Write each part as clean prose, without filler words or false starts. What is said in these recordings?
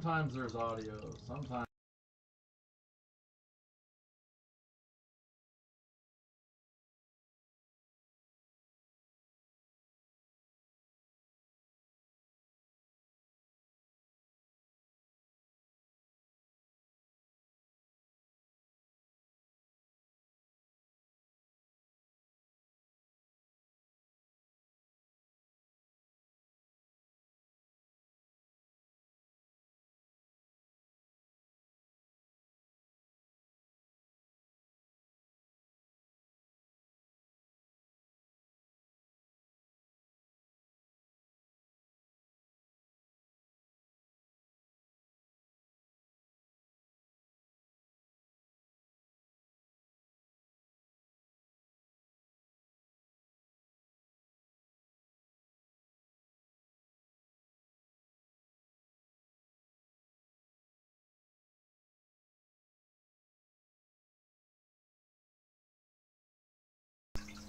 Sometimes there's audio. Sometimes.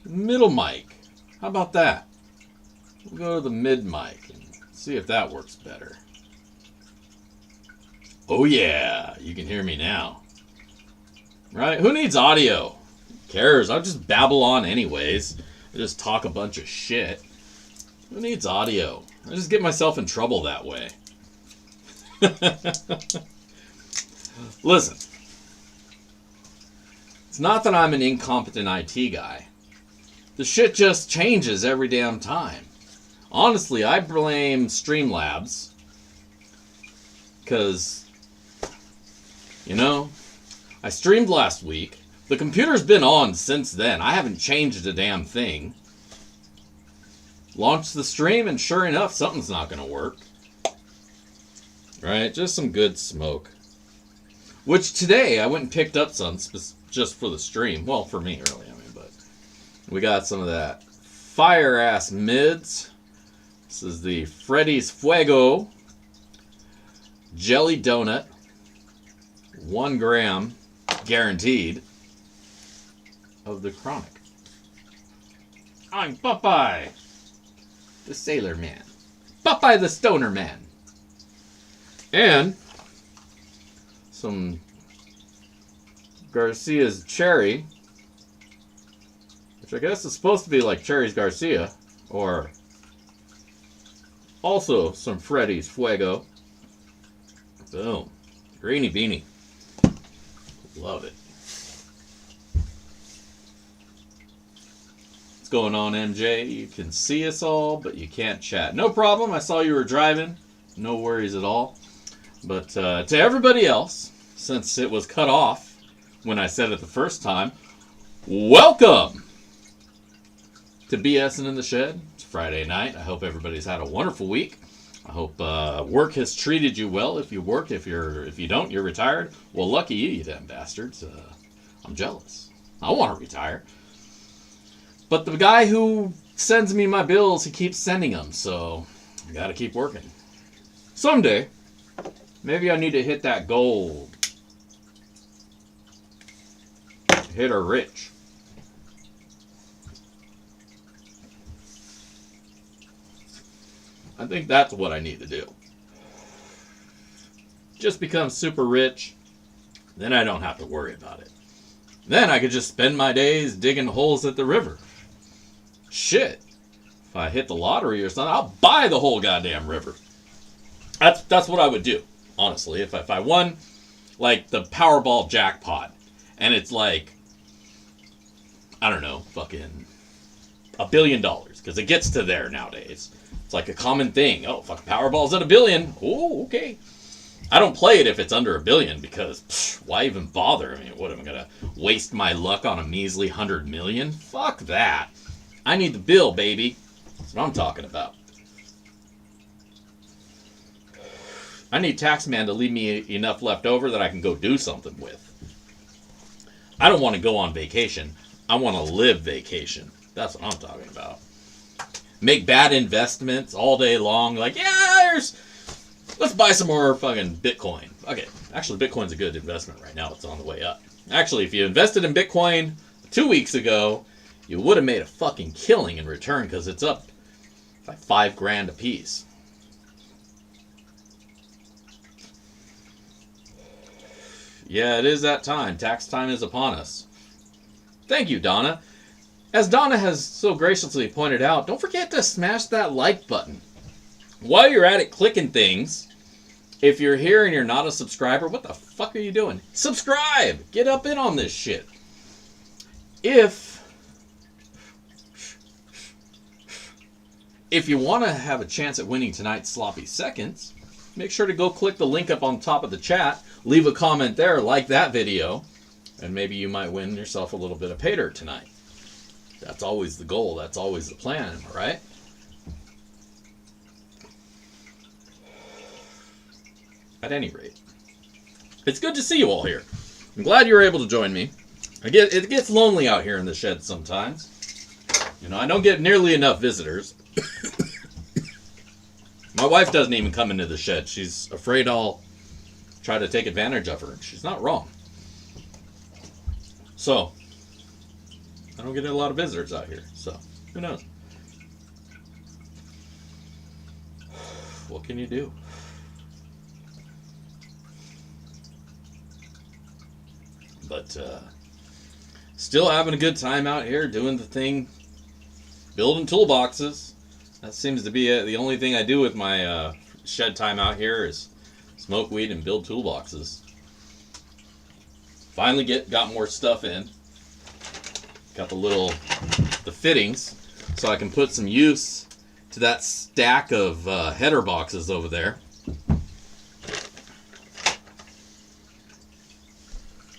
Middle mic. How about that? We'll go to the mid mic and see if that works better. Oh yeah, you can hear me now. Right? Who needs audio? Who cares? I'll just babble on anyways. I just talk a bunch of shit. Who needs audio? I just get myself in trouble that way. Listen, it's not that I'm an incompetent IT guy. The shit just changes every damn time. Honestly, I blame Streamlabs. Because, I streamed last week. The computer's been on since then. I haven't changed a damn thing. Launched the stream, and sure enough, something's not going to work. Right? Just some good smoke. Which today, I went and picked up some just for the stream. Well, for me, really, but we got some of that fire-ass mids. This is the Freddy's Fuego Jelly Donut. 1 gram, guaranteed, of the Chronic. I'm Popeye, the Sailor Man. Popeye the Stoner Man. And some Garcia's Cherry, which I guess is supposed to be like Cherry's Garcia, or also some Freddy's Fuego. Boom. Greeny beanie. Love it. What's going on, MJ? You can see us all, but you can't chat. No problem. I saw you were driving. No worries at all. But to everybody else, since it was cut off when I said it the first time, welcome to BSing in the Shed. It's Friday night. I hope everybody's had a wonderful week. I hope work has treated you well. If you work, if you don't, you're retired. Well, lucky you, you damn bastards. I'm jealous. I want to retire. But the guy who sends me my bills, he keeps sending them, so I got to keep working. Someday, maybe I need to hit that gold. Hit her rich. I think that's what I need to do. Just become super rich, then I don't have to worry about it. Then I could just spend my days digging holes at the river. Shit. If I hit the lottery or something, I'll buy the whole goddamn river. That's what I would do, honestly. If I won, like, the Powerball jackpot, and it's like, I don't know, fucking $1 billion, because it gets to there nowadays. It's like a common thing. Oh, fucking Powerball's at $1 billion. Oh, okay. I don't play it if it's under $1 billion because why even bother? I mean, what am I gonna waste my luck on a measly 100 million? Fuck that. I need the bill, baby. That's what I'm talking about. I need Taxman to leave me enough left over that I can go do something with. I don't want to go on vacation. I want to live vacation. That's what I'm talking about. Make bad investments all day long. Like, let's buy some more fucking Bitcoin. Okay, actually, Bitcoin's a good investment right now. It's on the way up. Actually, if you invested in Bitcoin 2 weeks ago, you would have made a fucking killing in return because it's up by $5 grand a piece. Yeah, it is that time. Tax time is upon us. Thank you, Donna. As Donna has so graciously pointed out, don't forget to smash that like button. While you're at it clicking things, if you're here and you're not a subscriber, what the fuck are you doing? Subscribe! Get up in on this shit. If you want to have a chance at winning tonight's Sloppy Seconds, make sure to go click the link up on top of the chat, leave a comment there, like that video, and maybe you might win yourself a little bit of pay dirt tonight. That's always the goal. That's always the plan, am I right? At any rate, it's good to see you all here. I'm glad you were able to join me. It gets lonely out here in the shed sometimes. You know, I don't get nearly enough visitors. My wife doesn't even come into the shed. She's afraid I'll try to take advantage of her. She's not wrong. So, I don't get a lot of visitors out here. So, who knows? What can you do? But, still having a good time out here, doing the thing, building toolboxes. That seems to be the only thing I do with my shed time out here is smoke weed and build toolboxes. Finally got more stuff in. Got the fittings, so I can put some use to that stack of header boxes over there.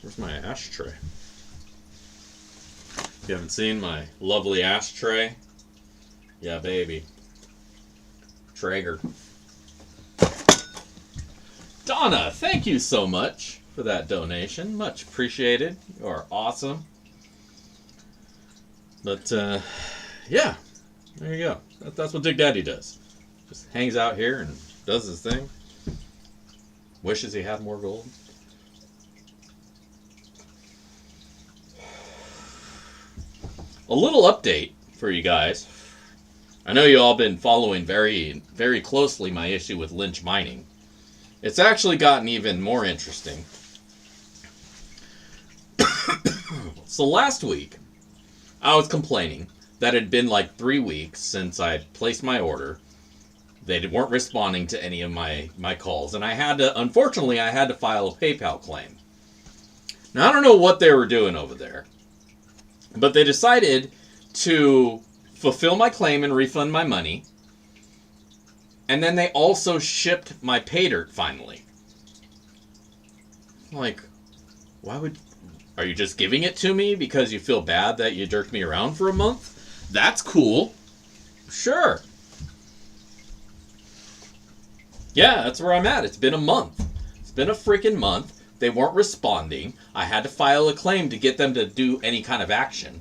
Where's my ashtray? If you haven't seen my lovely ashtray, yeah, baby. Traeger. Donna, thank you so much for that donation. Much appreciated. You are awesome. But, yeah. There you go. That's what Dig Daddy does. Just hangs out here and does his thing. Wishes he had more gold. A little update for you guys. I know you all been following very, very closely my issue with Lynch Mining. It's actually gotten even more interesting. So last week, I was complaining that it had been like 3 weeks since I placed my order. They weren't responding to any of my calls, and unfortunately, I had to file a PayPal claim. Now, I don't know what they were doing over there, but they decided to fulfill my claim and refund my money. And then they also shipped my pay dirt finally. Like, are you just giving it to me because you feel bad that you jerked me around for a month? That's cool. Sure. Yeah, that's where I'm at. It's been a month. It's been a freaking month. They weren't responding. I had to file a claim to get them to do any kind of action.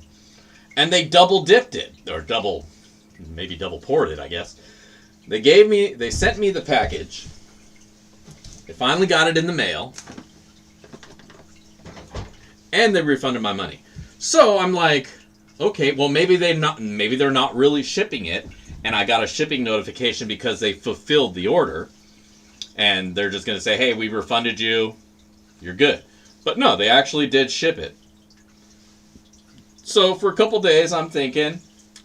And they double dipped it. Or maybe double poured it, I guess. They sent me the package. They finally got it in the mail. And they refunded my money. So I'm like, okay, well maybe they're not really shipping it, and I got a shipping notification because they fulfilled the order. And they're just gonna say, hey, we refunded you, you're good. But no, they actually did ship it. So for a couple days I'm thinking,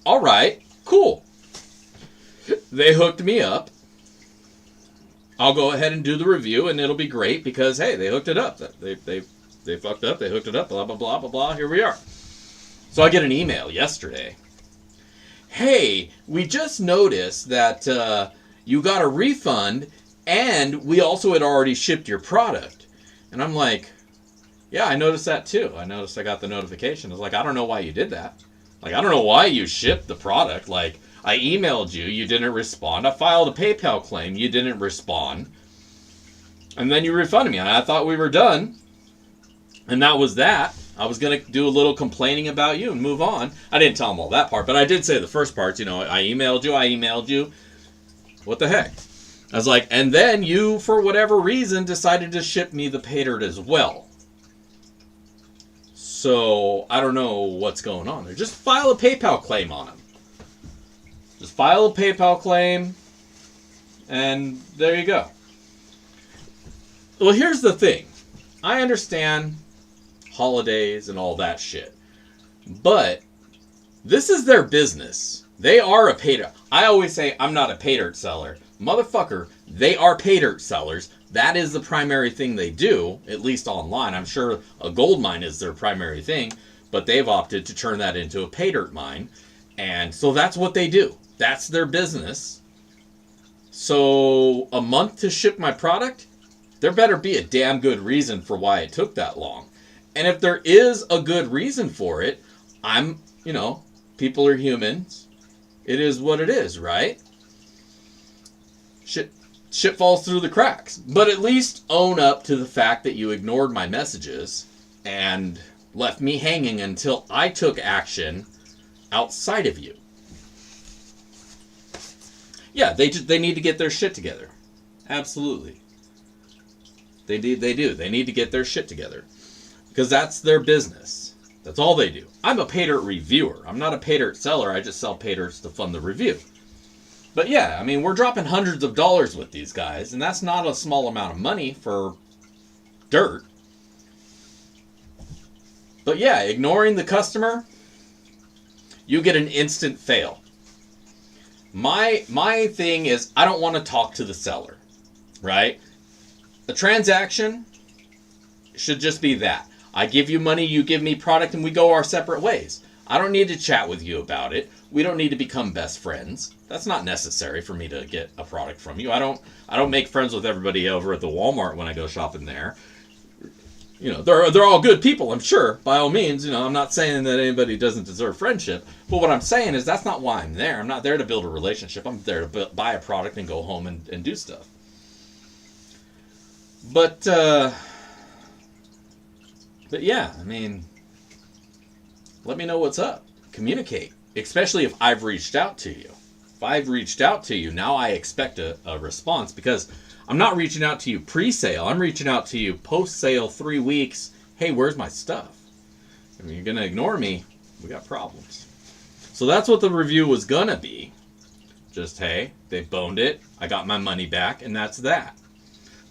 alright, cool. They hooked me up. I'll go ahead and do the review, and it'll be great because, hey, they hooked it up. They fucked up, they hooked it up, blah, blah, blah, blah, blah, here we are. So I get an email yesterday. Hey, we just noticed that you got a refund, and we also had already shipped your product. And I'm like, yeah, I noticed that too. I noticed I got the notification. I was like, I don't know why you did that. Like, I don't know why you shipped the product. Like, I emailed you, you didn't respond. I filed a PayPal claim, you didn't respond. And then you refunded me. And I thought we were done. And that was that. I was going to do a little complaining about you and move on. I didn't tell them all that part, but I did say the first part. You know, I emailed you. What the heck? I was like, and then you, for whatever reason, decided to ship me the pay dirt as well. So, I don't know what's going on there. Just file a PayPal claim on them. Just file a PayPal claim, and there you go. Well, here's the thing. I understand holidays and all that shit. But this is their business. They are a pay dirt. I always say I'm not a pay dirt seller. Motherfucker, they are pay dirt sellers. That is the primary thing they do, at least online. I'm sure a gold mine is their primary thing, but they've opted to turn that into a pay dirt mine. And so that's what they do. That's their business. So a month to ship my product? There better be a damn good reason for why it took that long. And if there is a good reason for it, people are humans. It is what it is, right? Shit falls through the cracks. But at least own up to the fact that you ignored my messages and left me hanging until I took action outside of you. Yeah, they need to get their shit together. Absolutely. They do. They need to get their shit together. Because that's their business. That's all they do. I'm a pay dirt reviewer. I'm not a pay dirt seller. I just sell pay dirts to fund the review. But yeah, I mean, we're dropping hundreds of dollars with these guys, and that's not a small amount of money for dirt. But yeah, ignoring the customer, you get an instant fail. My thing is, I don't want to talk to the seller, right? A transaction should just be that. I give you money, you give me product, and we go our separate ways. I don't need to chat with you about it. We don't need to become best friends. That's not necessary for me to get a product from you. I don't make friends with everybody over at the Walmart when I go shopping there. They're all good people, I'm sure. By all means, I'm not saying that anybody doesn't deserve friendship. But what I'm saying is that's not why I'm there. I'm not there to build a relationship. I'm there to buy a product and go home and do stuff. But yeah, I mean, let me know what's up. Communicate. Especially if I've reached out to you. If I've reached out to you, now I expect a response, because I'm not reaching out to you pre-sale. I'm reaching out to you post-sale, 3 weeks. Hey, where's my stuff? If you're going to ignore me, we got problems. So that's what the review was going to be. Just, hey, they boned it. I got my money back, and that's that.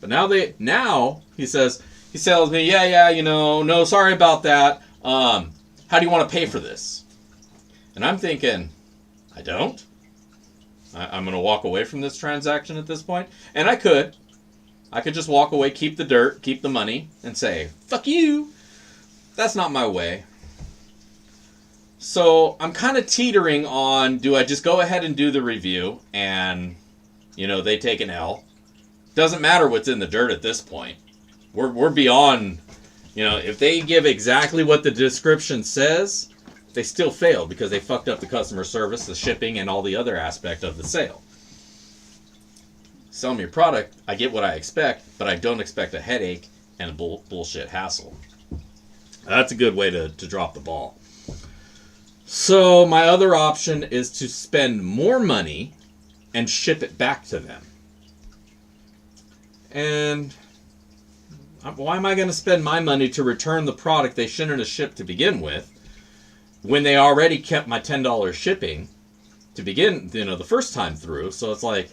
But now he tells me, no, sorry about that. How do you want to pay for this? And I'm thinking, I don't. I'm going to walk away from this transaction at this point. And I could just walk away, keep the dirt, keep the money, and say, fuck you. That's not my way. So I'm kind of teetering on, do I just go ahead and do the review and, they take an L? Doesn't matter what's in the dirt at this point. We're beyond, if they give exactly what the description says, they still failed because they fucked up the customer service, the shipping, and all the other aspect of the sale. Sell me your product, I get what I expect, but I don't expect a headache and a bullshit hassle. That's a good way to drop the ball. So my other option is to spend more money and ship it back to them. And why am I going to spend my money to return the product they shouldn't have shipped to begin with, when they already kept my $10 shipping to begin, the first time through? So it's like,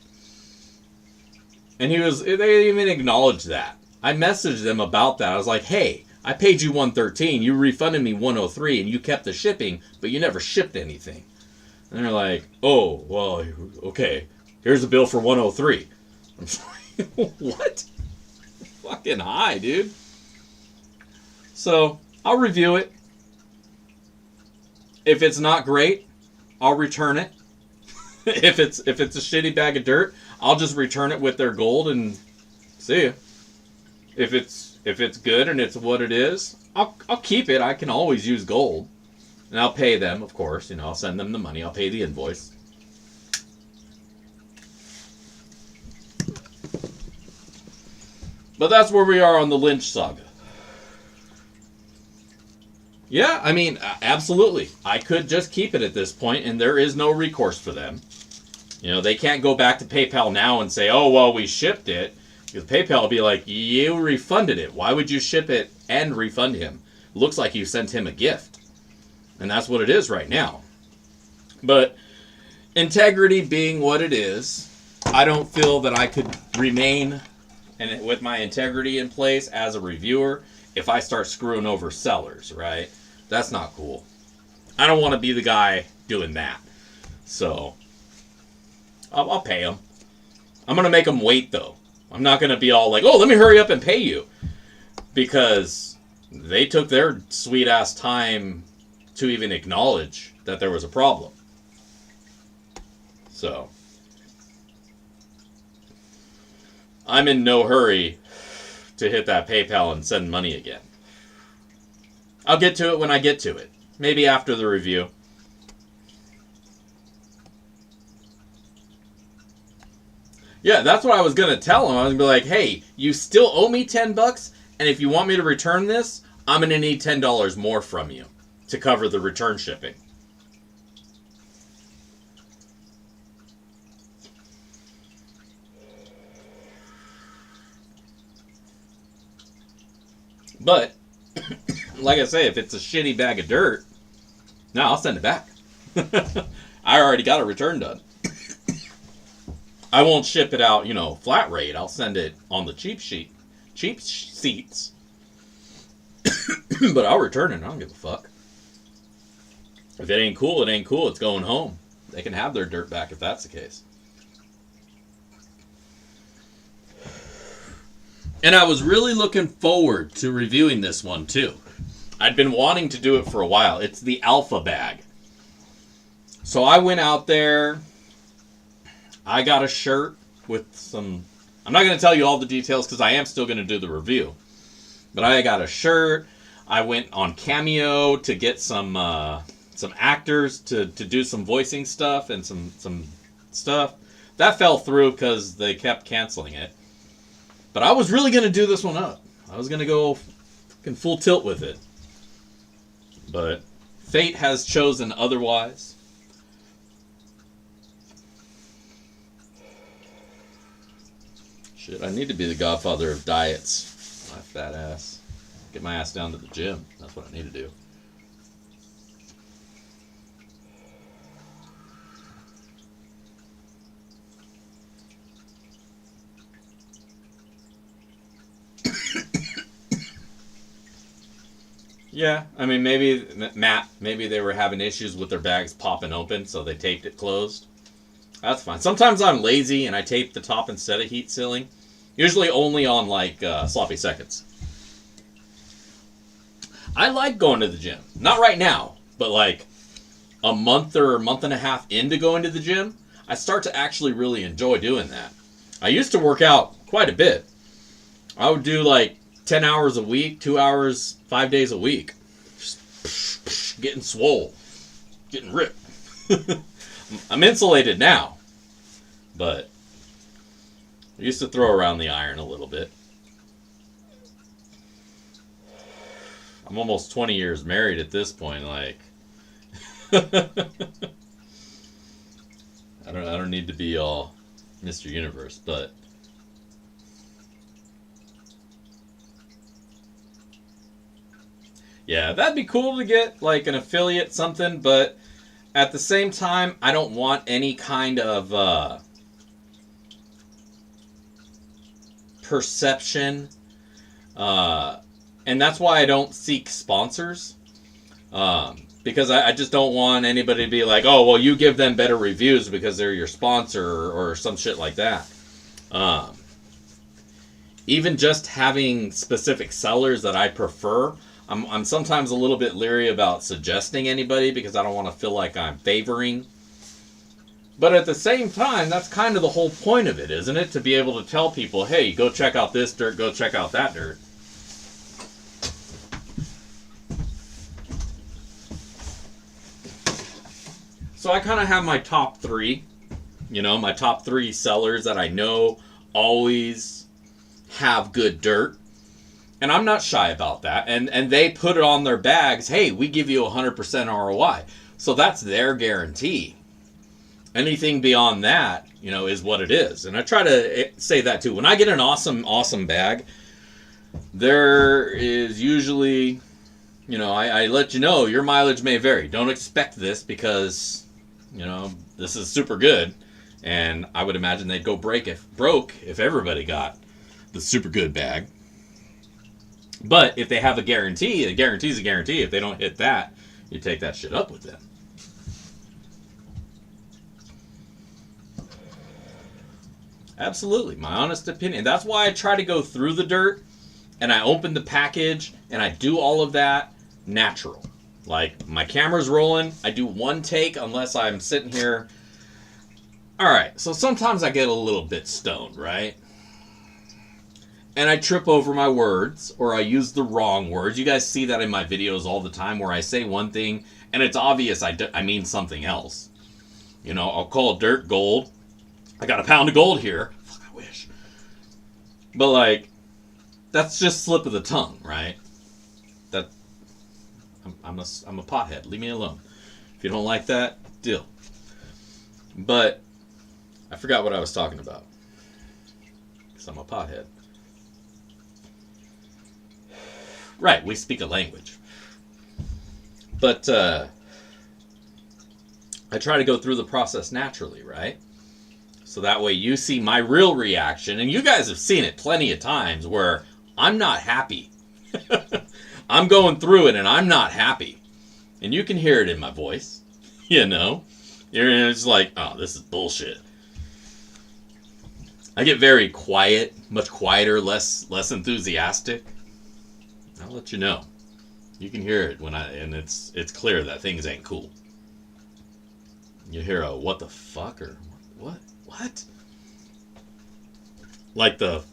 and they even acknowledged that. I messaged them about that. I was like, hey, I paid you $113, you refunded me $103, and you kept the shipping, but you never shipped anything. And they're like, oh, well, okay, here's a bill for $103. I'm like, what? Fucking high, dude. So I'll review it. If it's not great, I'll return it. if it's a shitty bag of dirt, I'll just return it with their gold and see ya. If it's good and it's what it is, I'll keep it. I can always use gold. And I'll pay them, of course. I'll send them the money. I'll pay the invoice. But that's where we are on the Lynch saga. Yeah, I mean, absolutely. I could just keep it at this point, and there is no recourse for them. They can't go back to PayPal now and say, oh, well, we shipped it. Because PayPal will be like, you refunded it. Why would you ship it and refund him? Looks like you sent him a gift. And that's what it is right now. But integrity being what it is, I don't feel that I could remain and with my integrity in place as a reviewer, if I start screwing over sellers, right? That's not cool. I don't want to be the guy doing that. So, I'll pay them. I'm going to make them wait, though. I'm not going to be all like, oh, let me hurry up and pay you. Because they took their sweet-ass time to even acknowledge that there was a problem. So, I'm in no hurry to hit that PayPal and send money again. I'll get to it when I get to it. Maybe after the review. Yeah, that's what I was going to tell him. I was going to be like, hey, you still owe me $10, and if you want me to return this, I'm going to need $10 more from you to cover the return shipping. But, like I say, if it's a shitty bag of dirt, no, I'll send it back. I already got a return done. I won't ship it out, flat rate. I'll send it on the cheap seats. But I'll return it. I don't give a fuck. If it ain't cool, it ain't cool. It's going home. They can have their dirt back if that's the case. And I was really looking forward to reviewing this one, too. I'd been wanting to do it for a while. It's the Alpha bag. So I went out there. I got a shirt with some... I'm not going to tell you all the details because I am still going to do the review. But I got a shirt. I went on Cameo to get some actors to do some voicing stuff and some stuff. That fell through because they kept canceling it. But I was really going to do this one up. I was going to go fucking full tilt with it. But fate has chosen otherwise. Shit, I need to be the godfather of diets. My fat ass. Get my ass down to the gym. That's what I need to do. Yeah, I mean, maybe they were having issues with their bags popping open, so they taped it closed. That's fine. Sometimes I'm lazy and I tape the top instead of heat sealing. Usually only on, sloppy seconds. I like going to the gym. Not right now, but, a month or a month and a half into going to the gym, I start to actually really enjoy doing that. I used to work out quite a bit. I would do, 10 hours a week, 2 hours, 5 days a week. Just getting swole. Getting ripped. I'm insulated now. But I used to throw around the iron a little bit. I'm almost 20 years married at this point, I don't need to be all Mr. Universe, but yeah, that'd be cool to get an affiliate something, but at the same time, I don't want any kind of perception, and that's why I don't seek sponsors, because I just don't want anybody to be like, oh, well, you give them better reviews because they're your sponsor or some shit like that. Even just having specific sellers that I prefer, I'm sometimes a little bit leery about suggesting anybody because I don't want to feel like I'm favoring. But at the same time, that's kind of the whole point of it, isn't it? To be able to tell people, hey, go check out this dirt, go check out that dirt. So I kind of have my top three, my top three sellers that I know always have good dirt. And I'm not shy about that. And they put it on their bags, hey, we give you 100% ROI. So that's their guarantee. Anything beyond that, is what it is. And I try to say that too. When I get an awesome bag, there is usually, I let you know your mileage may vary. Don't expect this because, this is super good. And I would imagine they'd go broke if everybody got the super good bag. But if they have a guarantee is a guarantee. If they don't hit that, you take that shit up with them. Absolutely, my honest opinion. That's why I try to go through the dirt and I open the package and I do all of that natural. Like, my camera's rolling, I do one take unless I'm sitting here. Alright, so sometimes I get a little bit stoned, right? And I trip over my words, or I use the wrong words. You guys see that in my videos all the time where I say one thing and it's obvious I mean something else. You know, I'll call dirt gold. I got a pound of gold here. Fuck, I wish. But, like, that's just slip of the tongue, right? That I'm a pothead. Leave me alone. If you don't like that, deal. But I forgot what I was talking about. Because I'm a pothead. Right, we speak a language. But I try to go through the process naturally, right? So that way you see my real reaction. And you guys have seen it plenty of times where I'm not happy. I'm going through it and I'm not happy. And you can hear it in my voice. You know? You're just like, oh, this is bullshit. I get very quiet, much quieter, less enthusiastic. I'll let you know. You can hear it and it's clear that things ain't cool. You hear a what the fuck or what? What? Like the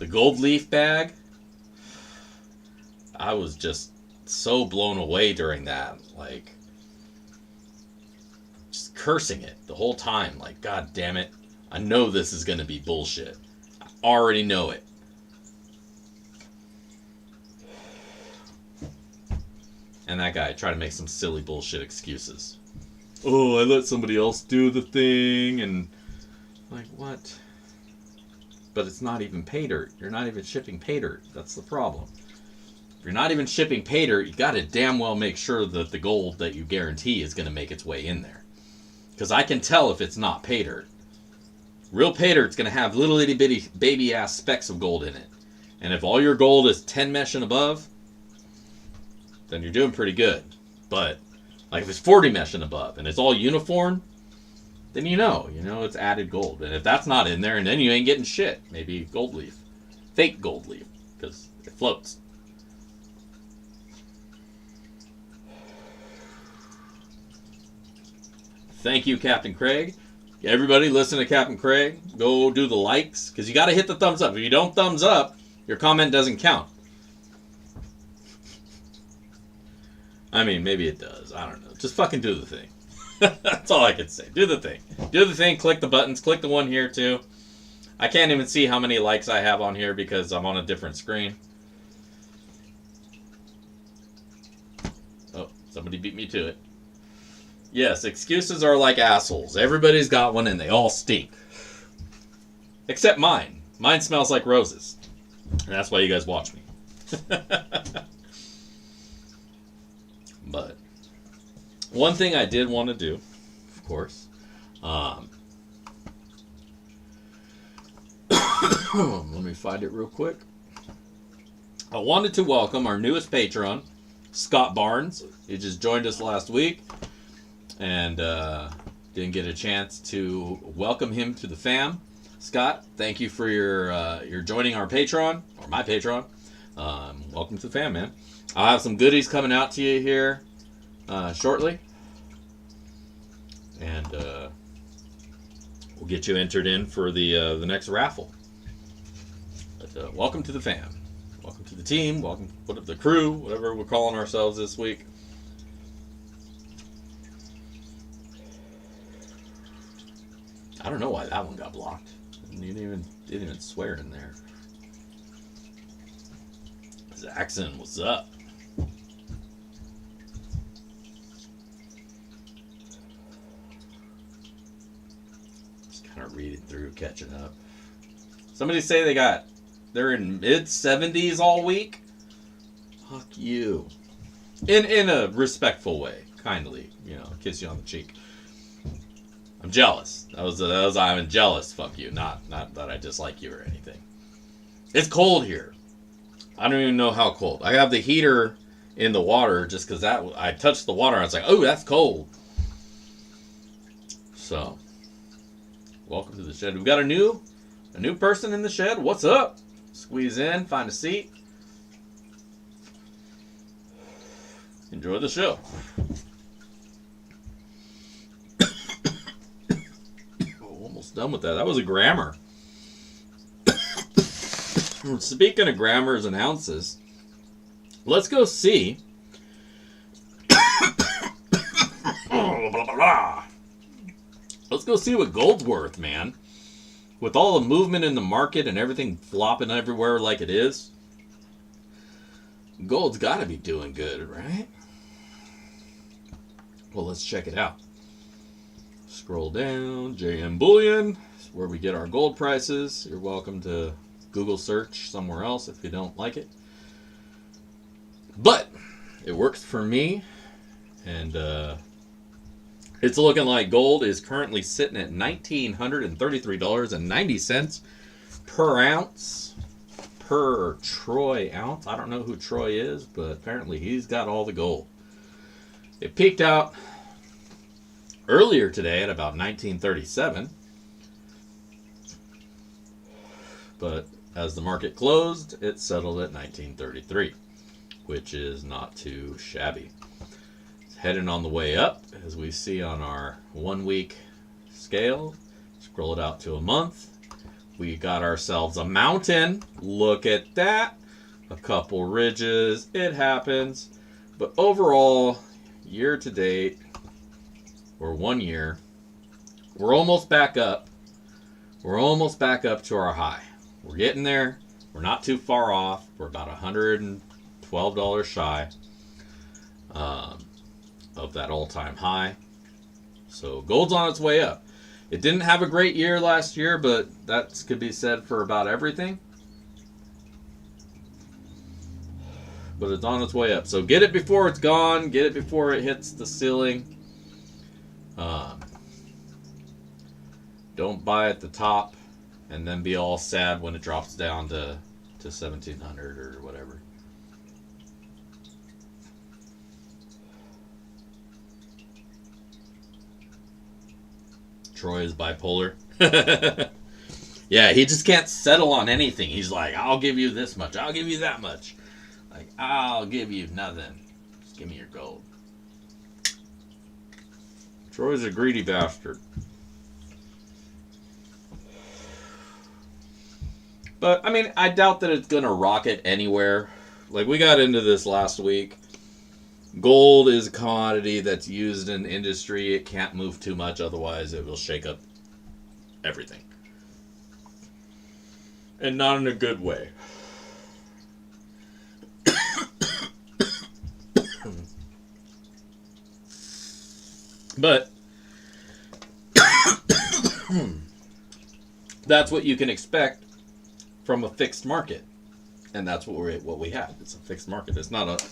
gold leaf bag. I was just so blown away during that, like just cursing it the whole time, like, God damn it, I know this is gonna be bullshit. I already know it. And that guy tried to make some silly bullshit excuses. Oh, I let somebody else do the thing, and like, what? But it's not even pay dirt. You're not even shipping pay dirt. That's the problem. If you're not even shipping pay dirt, you gotta damn well make sure that the gold that you guarantee is gonna make its way in there. Because I can tell if it's not pay dirt. Real pay dirt's gonna have little itty bitty baby ass specks of gold in it. And if all your gold is 10 mesh and above, then you're doing pretty good. But like if it's 40 mesh and above and it's all uniform, then you know it's added gold. And if that's not in there, and then you ain't getting shit. Maybe gold leaf. Fake gold leaf, because it floats. Thank you, Captain Craig. Everybody listen to Captain Craig. Go do the likes, because you got to hit the thumbs up. If you don't thumbs up, your comment doesn't count. I mean, maybe it does. I don't know. Just fucking do the thing. That's all I can say. Do the thing. Do the thing. Click the buttons. Click the one here, too. I can't even see how many likes I have on here because I'm on a different screen. Oh, somebody beat me to it. Yes, excuses are like assholes. Everybody's got one and they all stink. Except mine. Mine smells like roses. And that's why you guys watch me. But one thing I did want to do, of course, let me find it real quick. I wanted to welcome our newest patron, Scott Barnes. He just joined us last week, and didn't get a chance to welcome him to the fam. Scott, thank you for your joining our Patreon, or my Patreon. Welcome to the fam, man. I'll have some goodies coming out to you here shortly. And we'll get you entered in for the next raffle. But welcome to the fam. Welcome to the team. Welcome to the crew, whatever we're calling ourselves this week. I don't know why that one got blocked. You didn't even swear in there. Zaxxon, what's up? Just kind of reading through, catching up. Somebody say they're in mid-70s all week. Fuck you. In a respectful way, kindly, kiss you on the cheek. I'm jealous. That was I'm jealous. Fuck you. Not that I dislike you or anything. It's cold here. I don't even know how cold. I have the heater in the water just because I touched the water and I was like, oh, that's cold. So, welcome to the shed. We've got a new person in the shed. What's up? Squeeze in, find a seat. Enjoy the show. Almost done with that. That was a grammar. Speaking of grammars and ounces, let's go see. Let's go see what gold's worth, man. With all the movement in the market and everything flopping everywhere like it is, gold's got to be doing good, right? Well, let's check it out. Scroll down, JM Bullion, where we get our gold prices. You're welcome to Google search somewhere else if you don't like it. But it works for me, and it's looking like gold is currently sitting at $1,933.90 per ounce, per troy ounce. I don't know who Troy is, but apparently he's got all the gold. It peaked out earlier today at about 1937, but as the market closed, it settled at 1933, which is not too shabby. Heading on the way up, as we see on our 1 week scale. Scroll it out to a month. We got ourselves a mountain. Look at that. A couple ridges. It happens. But overall, year to date, or 1 year, we're almost back up. We're almost back up to our high. We're getting there. We're not too far off. We're about $112 shy of that all-time high. So gold's on its way up. It didn't have a great year last year, but that could be said for about everything. But it's on its way up. So get it before it's gone. Get it before it hits the ceiling. Don't buy at the top and then be all sad when it drops down to 1700 or whatever. Troy is bipolar. Yeah, he just can't settle on anything. He's like, I'll give you this much. I'll give you that much. Like, I'll give you nothing. Just give me your gold. Troy's a greedy bastard. But, I mean, I doubt that it's going to rocket anywhere. Like, we got into this last week. Gold is a commodity that's used in industry. It can't move too much, otherwise it will shake up everything. And not in a good way. But that's what you can expect from a fixed market. And that's what we have. It's a fixed market. It's not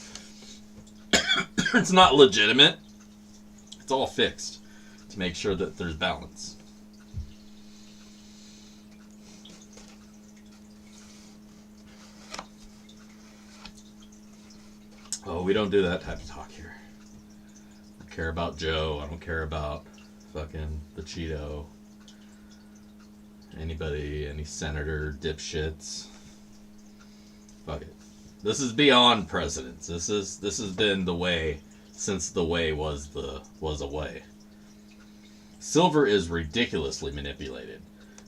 it's not legitimate. It's all fixed to make sure that there's balance. Oh, we don't do that type of talk here. I don't care about Joe. I don't care about fucking the Cheeto. Anybody, any senator, dipshits. Fuck it. This is beyond presidents. This has been the way since the way was a way. Silver is ridiculously manipulated.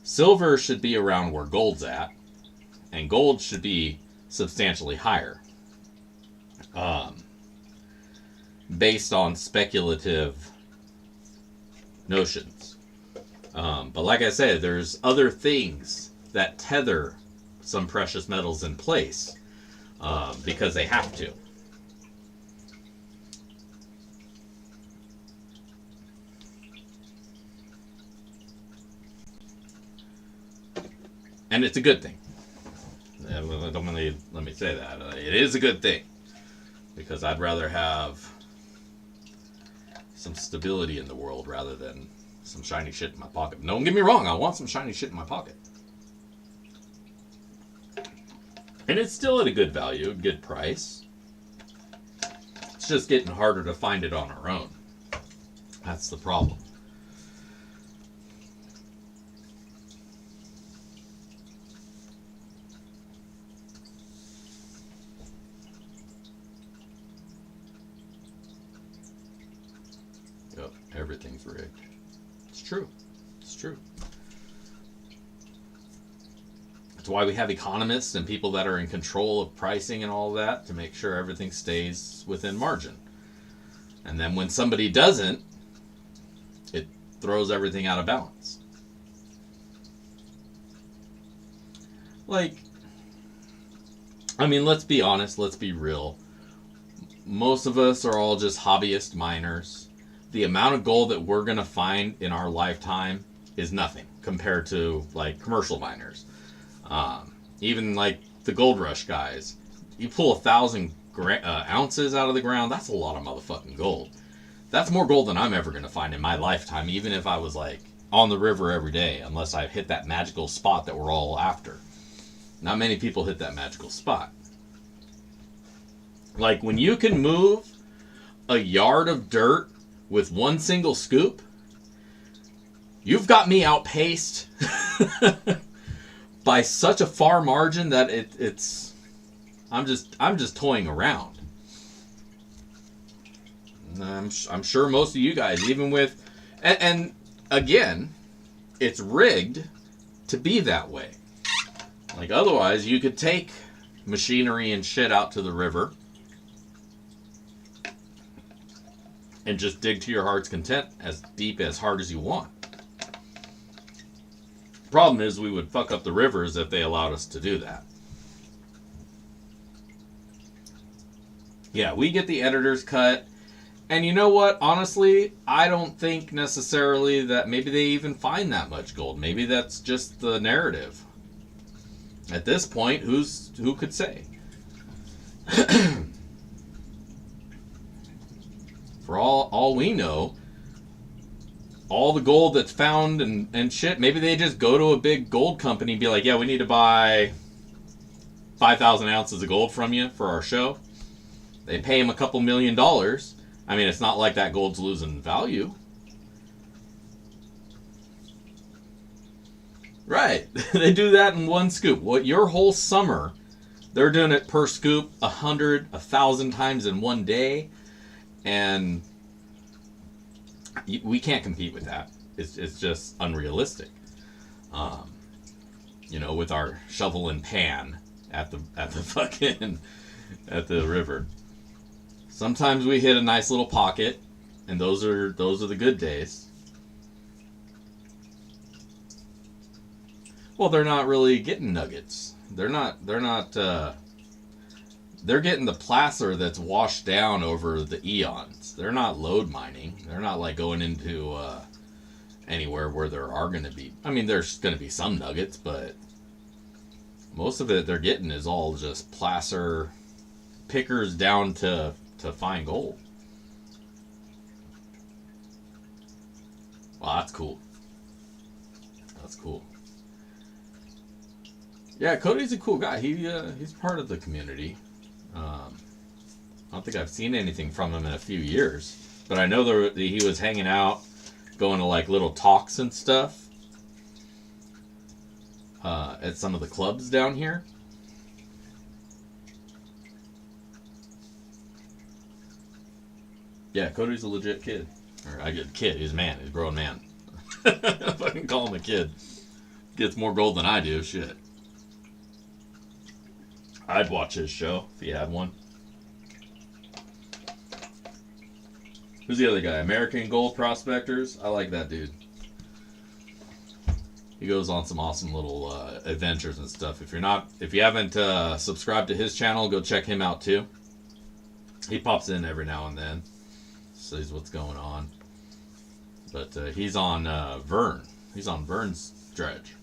Silver should be around where gold's at, and gold should be substantially higher. Based on speculative notions. But like I said, there's other things that tether some precious metals in place. Because they have to. And it's a good thing. Let me say that. It is a good thing. Because I'd rather have some stability in the world rather than some shiny shit in my pocket. Don't get me wrong, I want some shiny shit in my pocket. And it's still at a good value, a good price. It's just getting harder to find it on our own. That's the problem. Yep, everything's rigged. It's true. It's true. That's why we have economists and people that are in control of pricing and all that to make sure everything stays within margin. And then when somebody doesn't, it throws everything out of balance. Like, I mean, let's be honest, let's be real. Most of us are all just hobbyist miners. The amount of gold that we're going to find in our lifetime is nothing compared to, like, commercial miners. Even, like, the gold rush guys. You pull 1,000 ounces out of the ground, that's a lot of motherfucking gold. That's more gold than I'm ever going to find in my lifetime, even if I was, like, on the river every day, unless I hit that magical spot that we're all after. Not many people hit that magical spot. Like, when you can move a yard of dirt with one single scoop, you've got me outpaced by such a far margin that it's I'm just toying around. I'm sure most of you guys, even with and again, it's rigged to be that way. Like, otherwise you could take machinery and shit out to the river and just dig to your heart's content as deep, as hard as you want. Problem is, we would fuck up the rivers if they allowed us to do that. Yeah, we get the editor's cut. And you know what? Honestly, I don't think necessarily that maybe they even find that much gold. Maybe that's just the narrative. At this point, who could say? For all we know, all the gold that's found and shit, maybe they just go to a big gold company and be like, yeah, we need to buy 5,000 ounces of gold from you for our show. They pay them a couple $1 million. I mean, it's not like that gold's losing value. Right. They do that in one scoop. What, your whole summer, they're doing it per scoop 100, 1,000 times in one day. And we can't compete with that. It's just unrealistic. You know, with our shovel and pan at the fucking at the river. Sometimes we hit a nice little pocket, and those are the good days. Well, they're not really getting nuggets. They're getting the placer that's washed down over the eons. They're not lode mining. They're not like going into anywhere where there are going to be. I mean, there's going to be some nuggets, but most of it they're getting is all just placer pickers down to find gold. Well, that's cool. That's cool. Yeah, Cody's a cool guy. He's part of the community. I don't think I've seen anything from him in a few years, but I know that he was hanging out, going to like little talks and stuff at some of the clubs down here. Yeah, Cody's a legit kid. Or I get kid. He's a man. He's a grown man. If I can call him a kid. Gets more gold than I do. Shit. I'd watch his show if he had one. Who's the other guy? American Gold Prospectors? I like that dude. He goes on some awesome little adventures and stuff. If you haven't subscribed to his channel, go check him out too. He pops in every now and then. Sees what's going on. But he's on Vern. He's on Vern's dredge.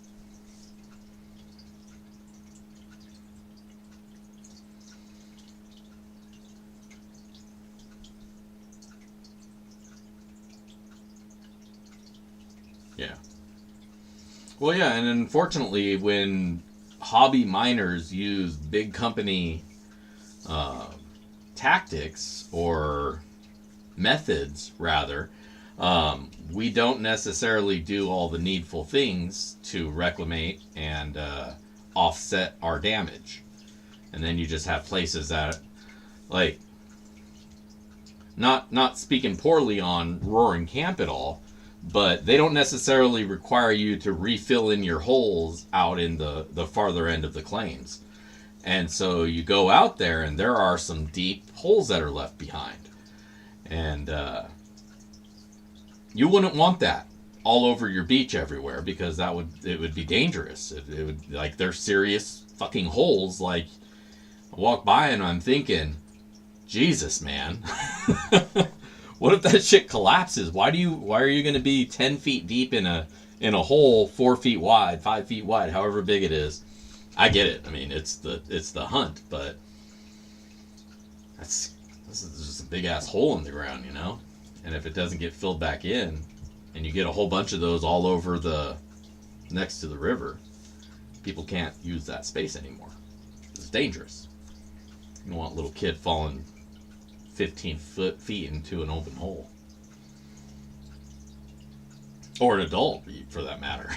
Yeah. Well, yeah, and unfortunately, when hobby miners use big company uh, tactics or methods, rather, we don't necessarily do all the needful things to reclimate and offset our damage. And then you just have places that, like, not speaking poorly on Roaring Camp at all, but they don't necessarily require you to refill in your holes out in the farther end of the claims. And so you go out there and there are some deep holes that are left behind. And you wouldn't want that all over your beach everywhere, because it would be dangerous. It would, like, they're serious fucking holes. Like, I walk by and I'm thinking, Jesus, man. What if that shit collapses? Why are you going to be 10 feet deep in a hole 4 feet wide, 5 feet wide, however big it is? I get it. I mean, it's the hunt, but this is just a big ass hole in the ground, you know? And if it doesn't get filled back in, and you get a whole bunch of those all over next to the river, people can't use that space anymore. It's dangerous. You don't want a little kid falling 15 feet into an open hole. Or an adult, for that matter.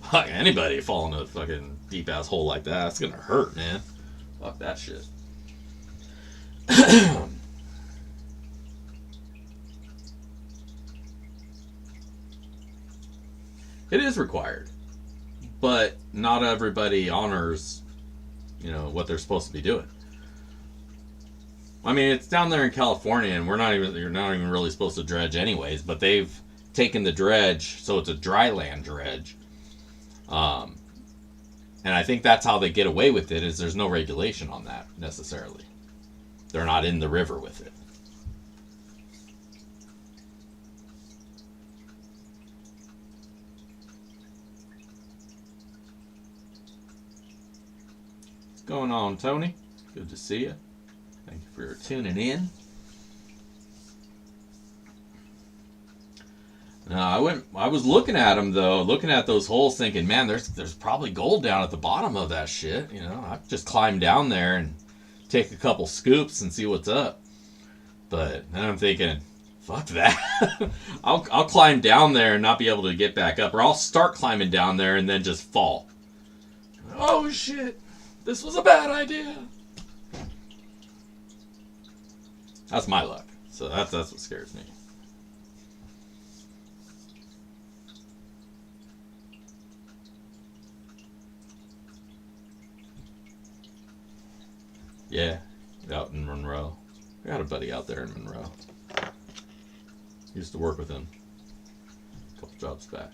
Fuck, anybody falling in a fucking deep ass hole like that, it's gonna hurt, man. Fuck that shit. It is required, but not everybody honors, what they're supposed to be doing. I mean, it's down there in California, and you're not even really supposed to dredge anyways, but they've taken the dredge, so it's a dry land dredge. And I think that's how they get away with it, is there's no regulation on that, necessarily. They're not in the river with it. What's going on, Tony? Good to see you. Thank you for tuning in. I was looking at them though, looking at those holes, thinking, man, there's probably gold down at the bottom of that shit. I just climb down there and take a couple scoops and see what's up. But then I'm thinking, fuck that. I'll climb down there and not be able to get back up, or I'll start climbing down there and then just fall. Oh shit, this was a bad idea. That's my luck. So that's what scares me. Yeah, out in Monroe. I got a buddy out there in Monroe. Used to work with him a couple jobs back.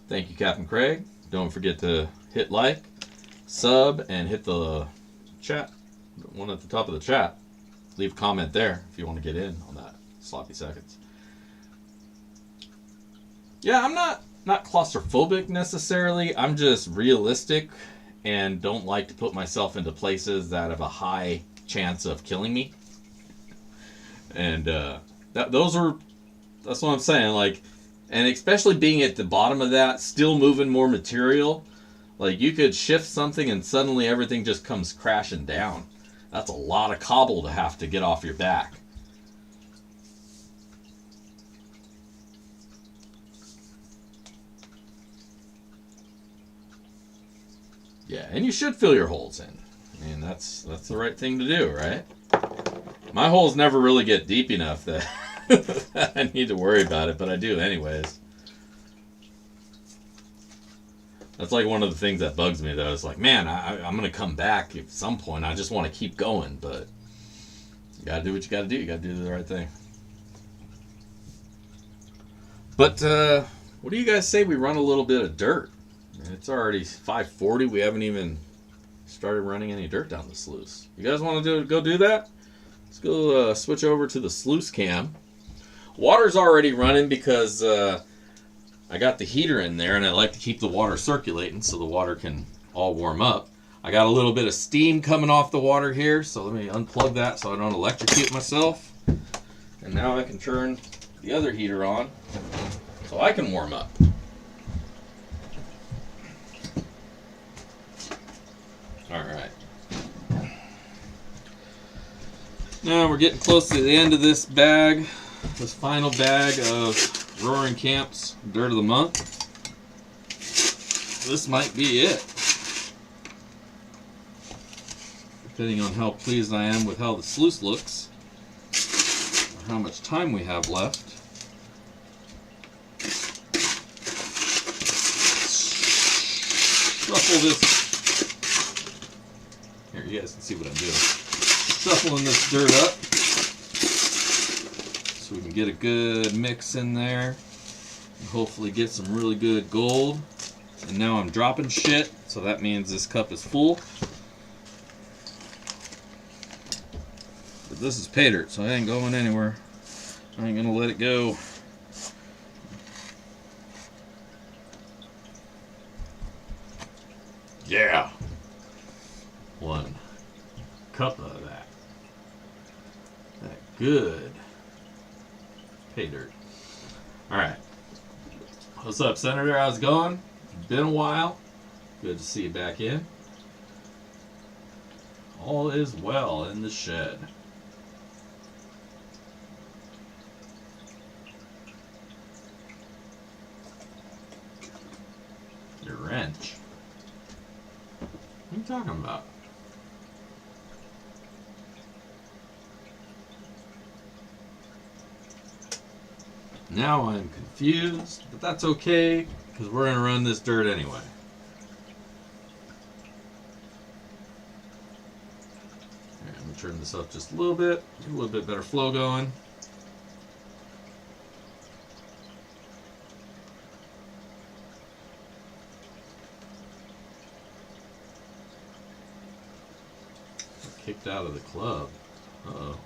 Thank you, Captain Craig. Don't forget to hit like, sub, and hit the chat, one at the top of the chat. Leave a comment there if you want to get in on that sloppy seconds. Yeah, I'm not claustrophobic necessarily. I'm just realistic and don't like to put myself into places that have a high chance of killing me. And that's what I'm saying. Like, and especially being at the bottom of that, still moving more material. Like, you could shift something and suddenly everything just comes crashing down. That's a lot of cobble to have to get off your back. Yeah, and you should fill your holes in. I mean, that's the right thing to do, right? My holes never really get deep enough that I need to worry about it, but I do anyways. That's like one of the things that bugs me, though. It's like, man, I'm going to come back at some point. I just want to keep going, but you got to do what you got to do. You got to do the right thing. But what do you guys say we run a little bit of dirt? It's already 5:40. We haven't even started running any dirt down the sluice. You guys want to go do that? Let's go switch over to the sluice cam. Water's already running because I got the heater in there, and I like to keep the water circulating so the water can all warm up. I got a little bit of steam coming off the water here, so let me unplug that so I don't electrocute myself. And now I can turn the other heater on so I can warm up. Alright. Now we're getting close to the end of this bag. This final bag of Roaring Camps Dirt of the Month. This might be it. Depending on how pleased I am with how the sluice looks, or how much time we have left. Shuffle this. Here, you guys can see what I'm doing. Shuffling this dirt up so we can get a good mix in there and hopefully get some really good gold. And now I'm dropping shit, so that means this cup is full. But this is pay dirt, so I ain't going anywhere. I ain't gonna let it go. Yeah. 1 cup of that. That good pay dirt. Alright. What's up, Senator? How's it going? Been a while. Good to see you back in. All is well in the shed. Your wrench. What are you talking about? Now I'm confused, but that's okay, because we're going to run this dirt anyway. Alright, I'm going to turn this up just a little bit, get a little bit better flow going. Kicked out of the club. Uh-oh.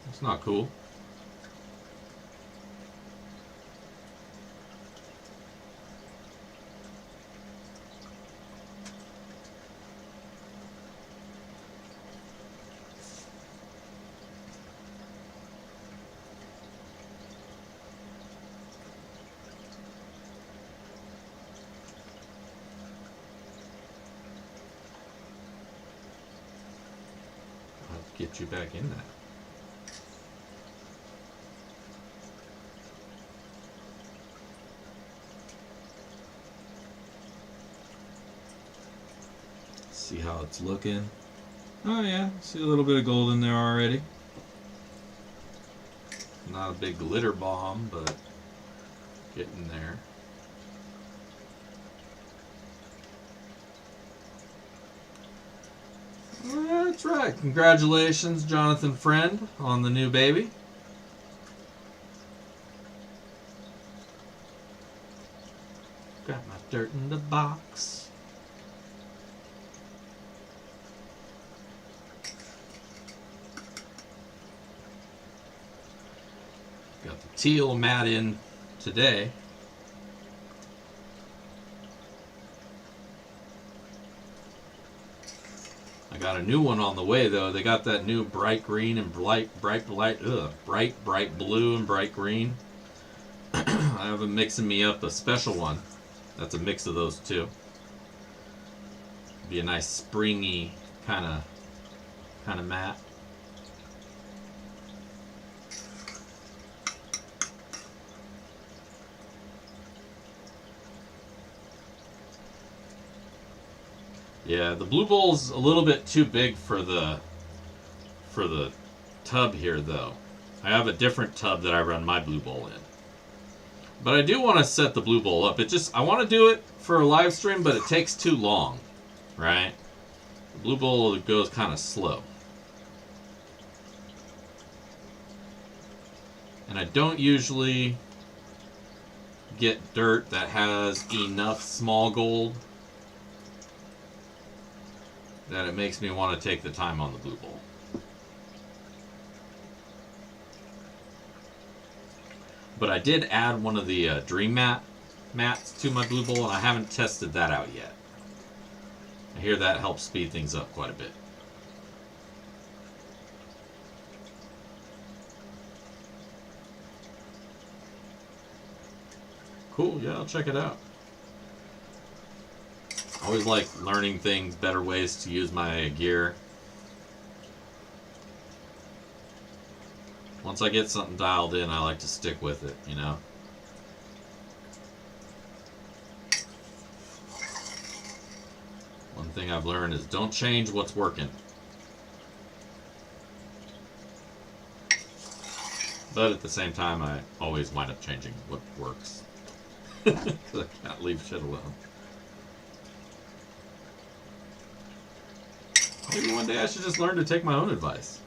That's not cool. Get you back in that. See how it's looking. Oh yeah, see a little bit of gold in there already. Not a big glitter bomb, but getting there. That's right. Congratulations, Jonathan Friend, on the new baby. Got my dirt in the box. Got the teal mat in today. I got a new one on the way though. They got that new bright green and bright blue and bright green. I have them mixing me up a special one. That's a mix of those two. Be a nice springy kind of mat. Yeah, the blue bowl's a little bit too big for the tub here though. I have a different tub that I run my blue bowl in. But I do want to set the blue bowl up. I want to do it for a live stream, but it takes too long, right? The blue bowl goes kind of slow. And I don't usually get dirt that has enough small gold that it makes me want to take the time on the blue bowl. But I did add one of the Dream mats to my blue bowl, and I haven't tested that out yet. I hear that helps speed things up quite a bit. cool. Yeah, I'll check it out. I always like learning things, better ways to use my gear. Once I get something dialed in, I like to stick with it, you know? One thing I've learned is don't change what's working. But at the same time, I always wind up changing what works. Because I can't leave shit alone. Maybe one day I should just learn to take my own advice.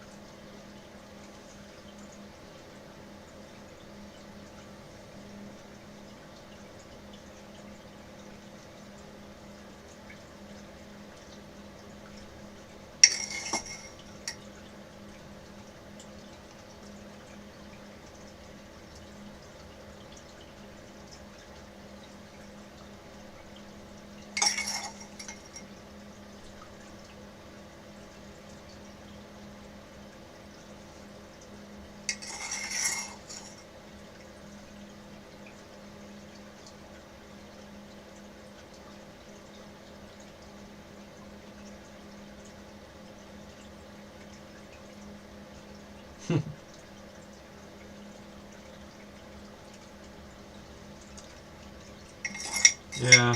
Yeah,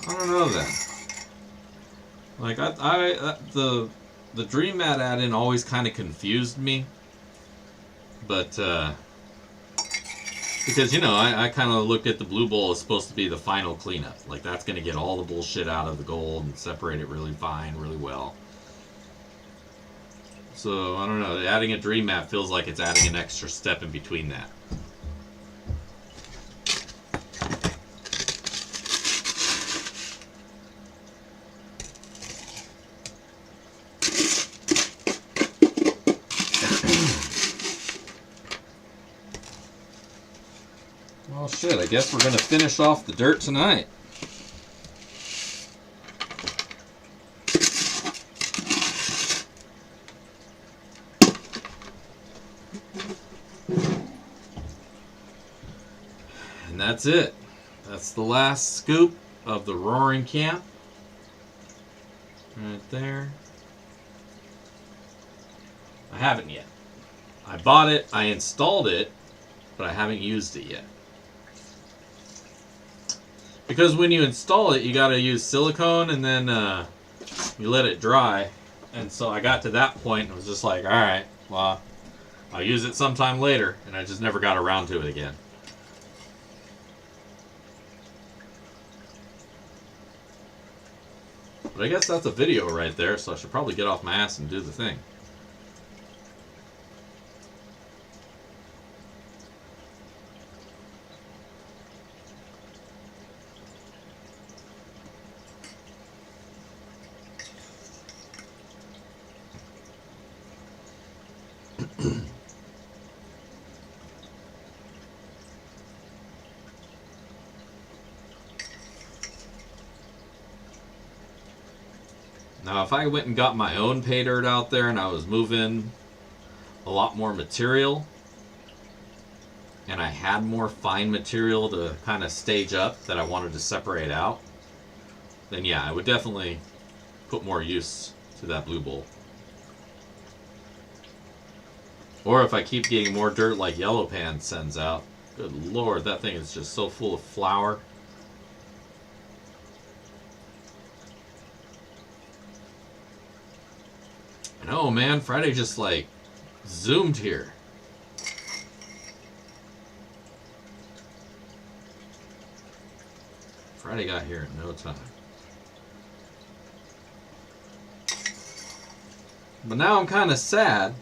I don't know then. Like the Dream Mat add-in always kind of confused me, but because you know I kind of look at the Blue Bowl as supposed to be the final cleanup. Like that's gonna get all the bullshit out of the gold and separate it really fine, really well. So I don't know. Adding a Dream Mat feels like it's adding an extra step in between that. Well, shit, I guess we're going to finish off the dirt tonight. And that's it. That's the last scoop of the Roaring Camp. Right there. I haven't yet. I bought it, I installed it, but I haven't used it yet. Because when you install it, you got to use silicone and then you let it dry. And so I got to that point and was just like, all right, well, I'll use it sometime later. And I just never got around to it again. But I guess that's a video right there, so I should probably get off my ass and do the thing. Now, if I went and got my own pay dirt out there and I was moving a lot more material and I had more fine material to kind of stage up that I wanted to separate out, then yeah, I would definitely put more use to that Blue Bowl. Or if I keep getting more dirt like Yellow Pan sends out, good lord, that thing is just so full of flour. No, man, Friday just like zoomed here. Friday got here in no time. But now I'm kind of sad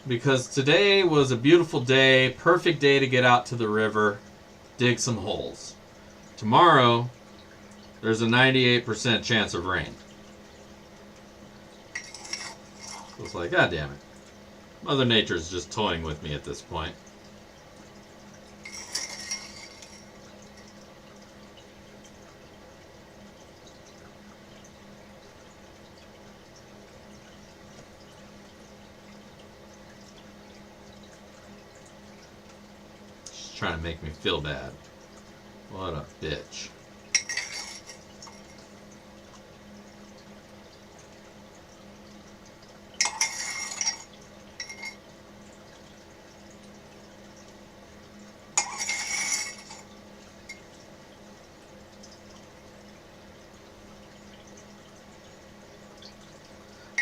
because today was a beautiful day, perfect day to get out to the river, dig some holes. Tomorrow, there's a 98% chance of rain. It's like, God damn it. Mother Nature's just toying with me at this point. She's trying to make me feel bad. What a bitch.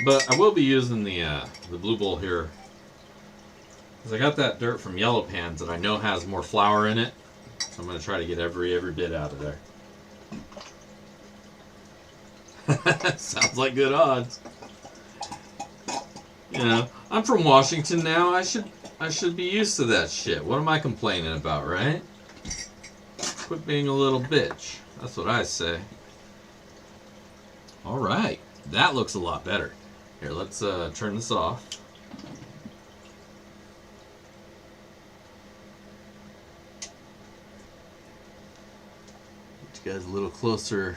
But I will be using the Blue Bowl here, because I got that dirt from Yellow Pans that I know has more flour in it. So I'm going to try to get every bit out of there. Sounds like good odds. You know, I'm from Washington now. I should be used to that shit. What am I complaining about, right? Quit being a little bitch. That's what I say. All right, that looks a lot better. Here, let's turn this off. Get you guys a little closer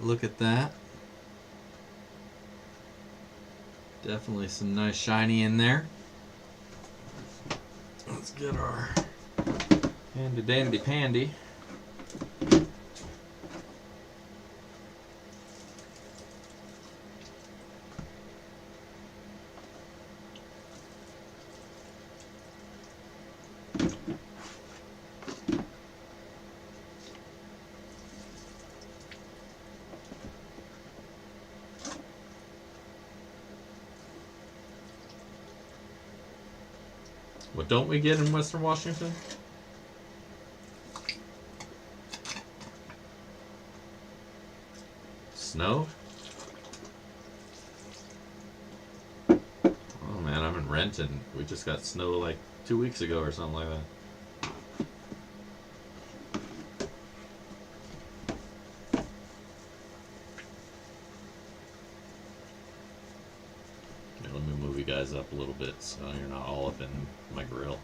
look at that. Definitely some nice shiny in there. Let's get our handy dandy pandy. What don't we get in Western Washington? Snow? Oh man, I'm in Renton. We just got snow like 2 weeks ago or something like that. Here, let me move you guys up a little bit so you're not all up in my grill.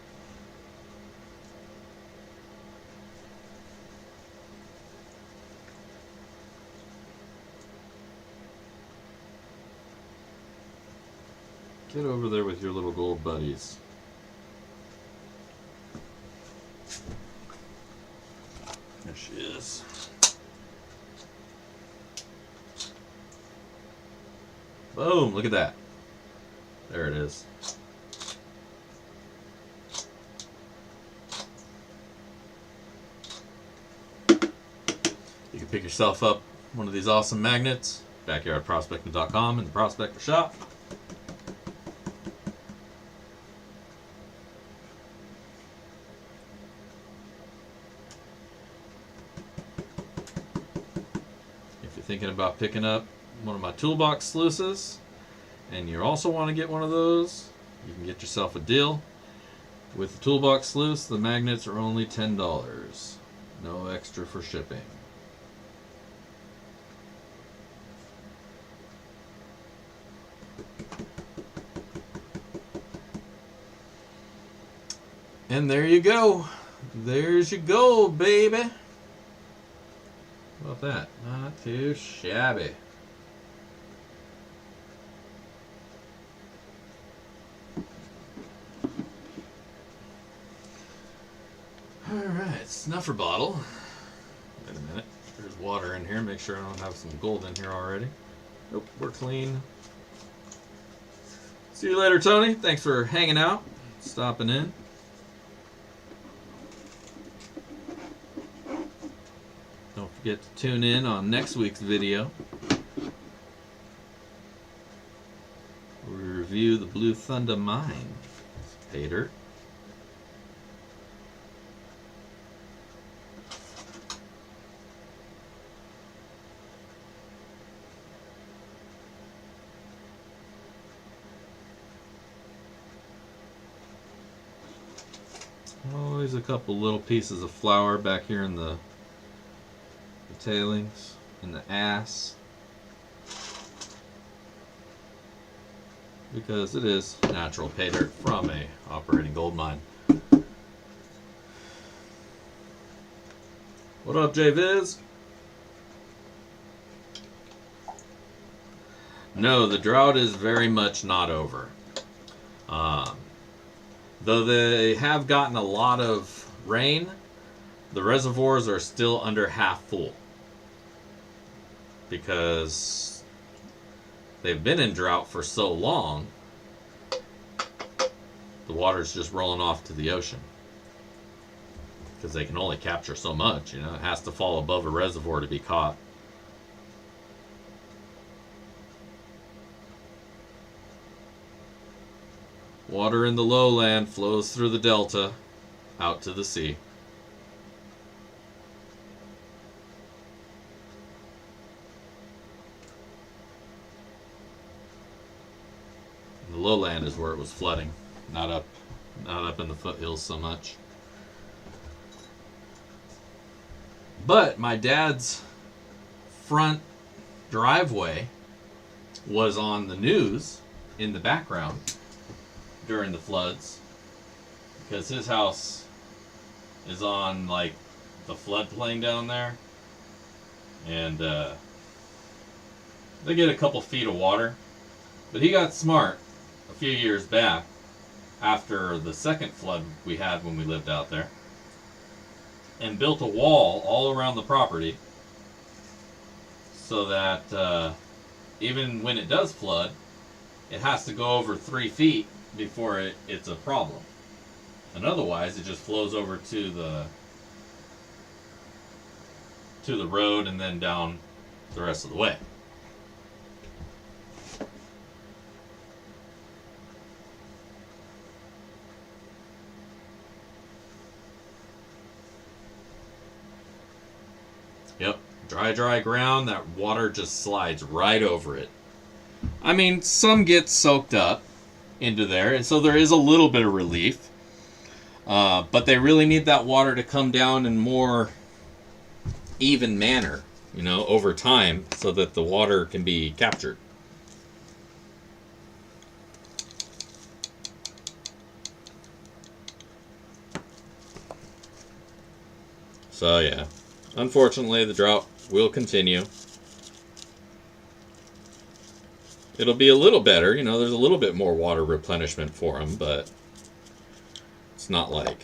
Get over there with your little gold buddies. There she is. Boom, look at that. There it is. You can pick yourself up one of these awesome magnets. Backyardprospecting.com in the Prospector shop. Thinking about picking up one of my toolbox sluices and you also want to get one of those, you can get yourself a deal. With the toolbox sluice, the magnets are only $10. No extra for shipping. And there you go. There's your gold, baby. How about that? Not too shabby. Alright, snuffer bottle. Wait a minute. There's water in here. Make sure I don't have some gold in here already. Nope, we're clean. See you later, Tony. Thanks for hanging out, stopping in. Don't forget to tune in on next week's video. We review the Blue Thunder Mine. Pay dirt. Always a couple little pieces of flour back here in the tailings, in the ass, because it is natural pay dirt from a operating gold mine. What up, J-Viz? No, the drought is very much not over. Though they have gotten a lot of rain, the reservoirs are still under half full because they've been in drought for so long. The water's just rolling off to the ocean because they can only capture so much. You know, it has to fall above a reservoir to be caught. Water in the lowland flows through the delta out to the sea. The lowland is where it was flooding, not up in the foothills so much. But my dad's front driveway was on the news in the background during the floods because his house is on like the floodplain down there, and they get a couple feet of water. But he got smart a few years back after the second flood we had when we lived out there and built a wall all around the property so that even when it does flood, it has to go over 3 feet before it's a problem. And otherwise, it just flows over to the road and then down the rest of the way. Yep, dry ground, that water just slides right over it. I mean, some gets soaked up into there, and so there is a little bit of relief. But they really need that water to come down in more even manner, you know, over time, so that the water can be captured. So yeah, unfortunately the drought will continue. It'll be a little better, you know, there's a little bit more water replenishment for them, but it's not like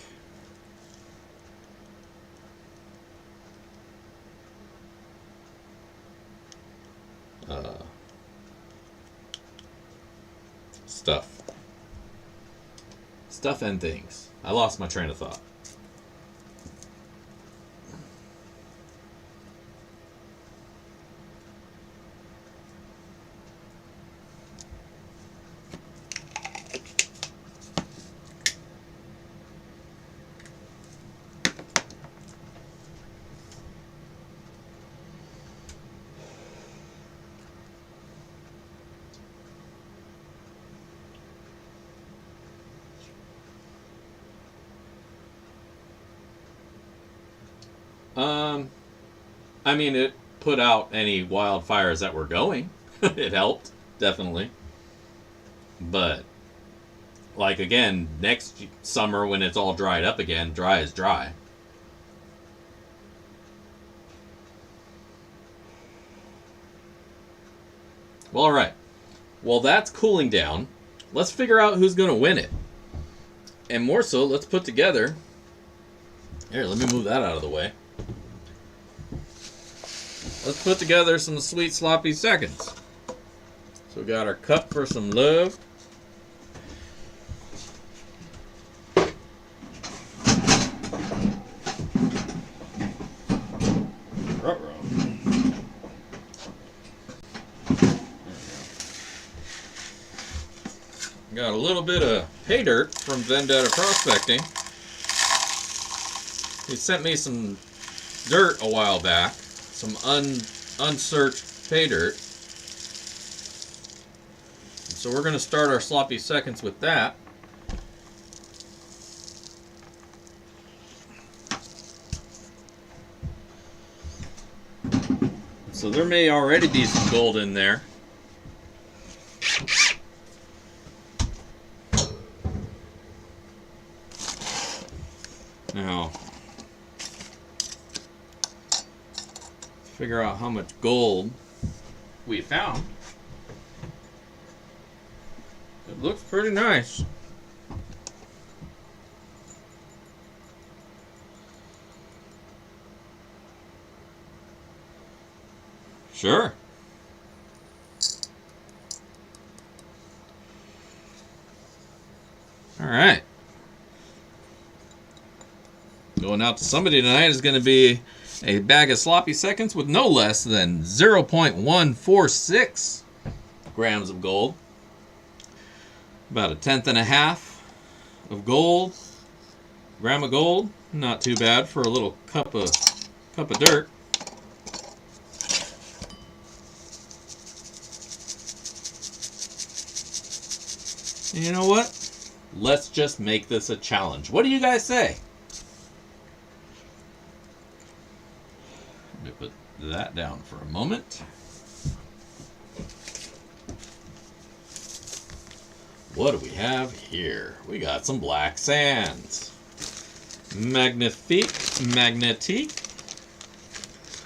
stuff and things. I lost my train of thought. I mean, it put out any wildfires that were going. It helped, definitely. But, like, again, next summer when it's all dried up again, dry is dry. Well, alright. Well, that's cooling down. Let's figure out who's going to win it. And more so, let's put together... Here, let me move that out of the way. Let's put together some sweet sloppy seconds. So we got our cup for some love. Got a little bit of pay dirt from Vendetta Prospecting. He sent me some dirt a while back. Some unsearched pay dirt. So we're going to start our sloppy seconds with that. So there may already be some gold in there. Now, figure out how much gold we found. It looks pretty nice. Sure. All right. Going out to somebody tonight is going to be a bag of sloppy seconds with no less than 0.146 grams of gold. About a tenth and a half of gold. Gram of gold. Not too bad for a little cup of dirt. And you know what? Let's just make this a challenge. What do you guys say? Let me put that down for a moment. What do we have here? We got some black sands. Magnifique.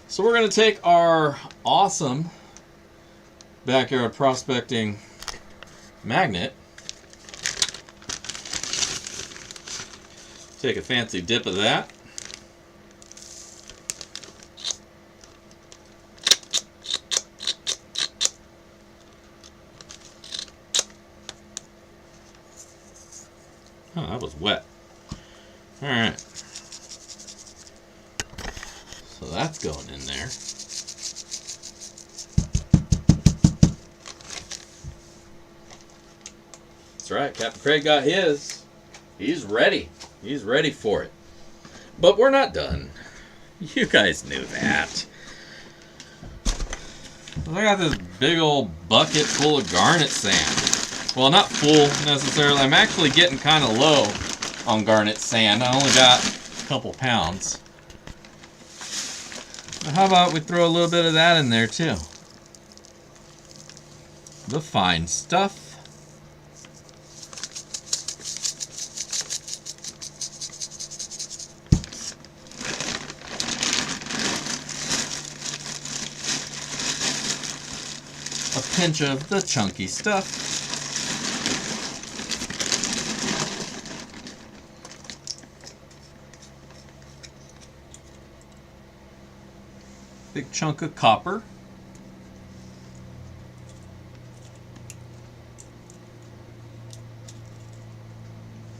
So we're going to take our awesome backyard prospecting magnet. Take a fancy dip of that. Oh, that was wet. Alright. So that's going in there. That's right, Captain Craig got his. He's ready. He's ready for it. But we're not done. You guys knew that. I got this big old bucket full of garnet sand. Well, not full necessarily. I'm actually getting kind of low on garnet sand. I only got a couple pounds. How about we throw a little bit of that in there too? The fine stuff. A pinch of the chunky stuff. Big chunk of copper.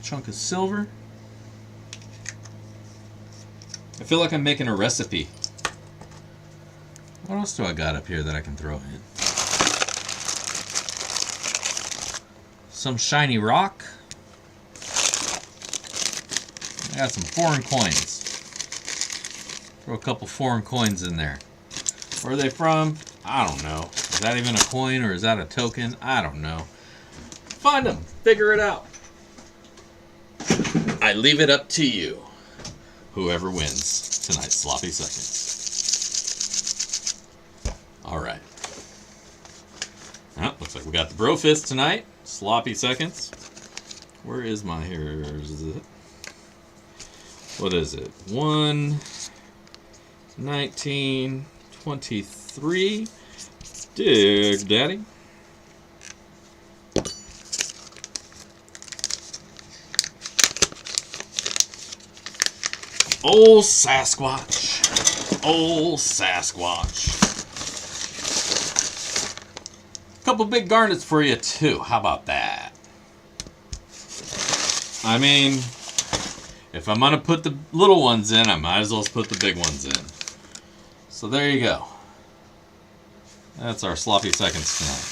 Chunk of silver. I feel like I'm making a recipe. What else do I got up here that I can throw in? Some shiny rock. I got some foreign coins. Throw a couple foreign coins in there. Where are they from? I don't know. Is that even a coin or is that a token? I don't know. Find them. Figure it out. I leave it up to you. Whoever wins tonight's Sloppy Seconds. Alright. Oh, looks like we got the bro fist tonight. Sloppy Seconds. Where is my here? Is it? What is it? 1/19/23. Dig Daddy. Old Sasquatch. Old Sasquatch. Couple big garnets for you too. How about that? I mean, if I'm gonna put the little ones in, I might as well put the big ones in. So there you go. That's our Sloppy Seconds tonight.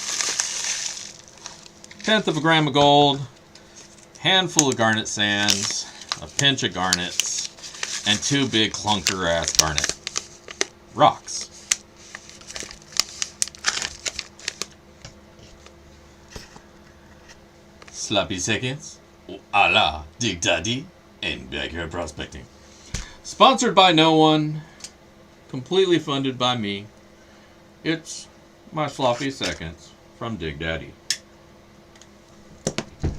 1/10 of a gram of gold, handful of garnet sands, a pinch of garnets, and 2 big clunker ass garnet rocks. Sloppy Seconds, a la Dig Daddy, and Backyard Prospecting. Sponsored by no one, completely funded by me. It's my Sloppy Seconds from Dig Daddy.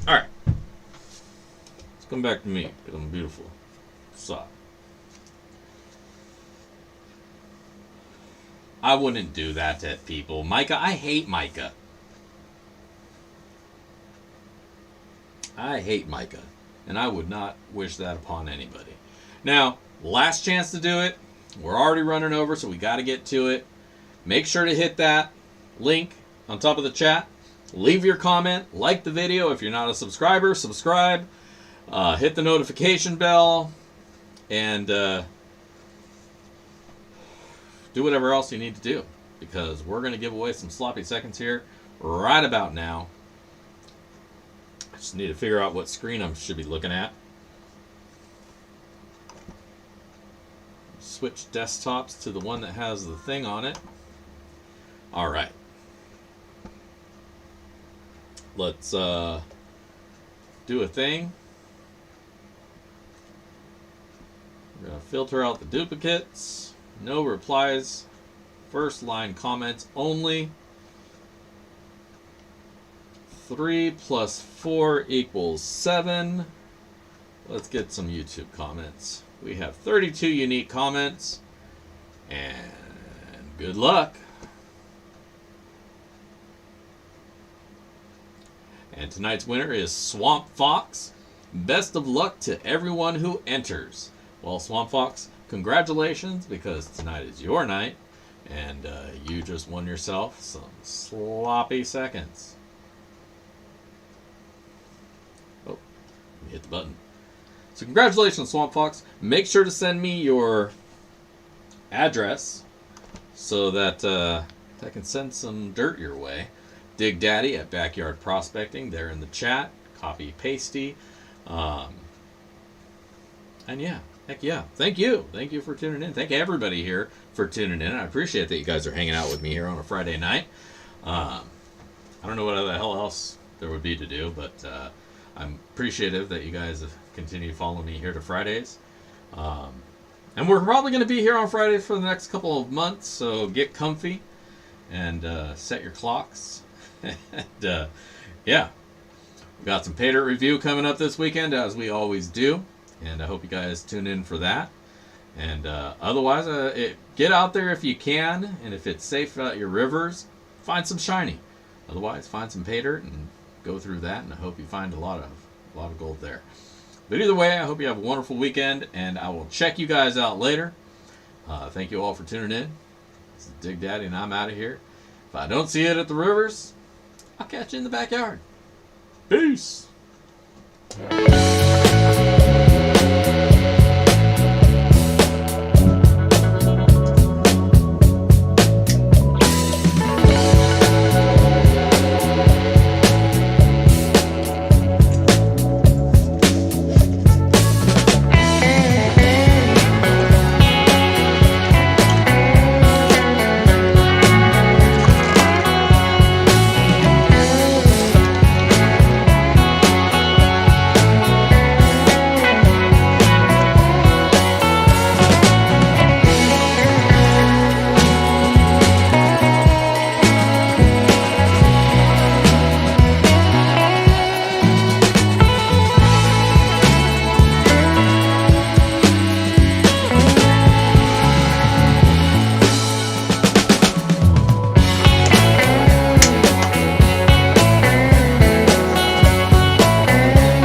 Alright. Let's come back to me, because I'm beautiful. Suck. I wouldn't do that to people. Micah, I hate Micah. I hate Micah, and I would not wish that upon anybody. Now, last chance to do it. We're already running over, so we got to get to it. make sure to hit that link on top of the chat. Leave your comment, like the video. If you're not a subscriber, subscribe. Hit the notification bell, and do whatever else you need to do, because we're going to give away some sloppy seconds here right about now. I just need to figure out what screen I should be looking at. Switch desktops to the one that has the thing on it. All right. Let's do a thing. We're going to filter out the duplicates. No replies. First line comments only. 3 plus 4 equals 7. Let's get some YouTube comments. We have 32 unique comments. And good luck. And tonight's winner is Swamp Fox. Best of luck to everyone who enters. Well, Swamp Fox, congratulations, because tonight is your night. And you just won yourself some sloppy seconds. Oh, let me hit the button. So congratulations, Swamp Fox. Make sure to send me your address so that I can send some dirt your way. Dig Daddy at Backyard Prospecting. They're in the chat. Copy pasty. And yeah. Heck yeah. Thank you. Thank you for tuning in. Thank everybody here for tuning in. I appreciate that you guys are hanging out with me here on a Friday night. I don't know what the hell else there would be to do, but I'm appreciative that you guys continue following me here to Fridays. And we're probably going to be here on Fridays for the next couple of months, so get comfy and set your clocks. And yeah, we got some pay dirt review coming up this weekend, as we always do. And I hope you guys tune in for that. And otherwise, get out there if you can. And if it's safe at your rivers, find some shiny. Otherwise, find some pay dirt and go through that. And I hope you find a lot of gold there. But either way, I hope you have a wonderful weekend. And I will check you guys out later. Thank you all for tuning in. This is Dig Daddy, and I'm out of here. If I don't see it at the rivers, I'll catch you in the backyard. Peace.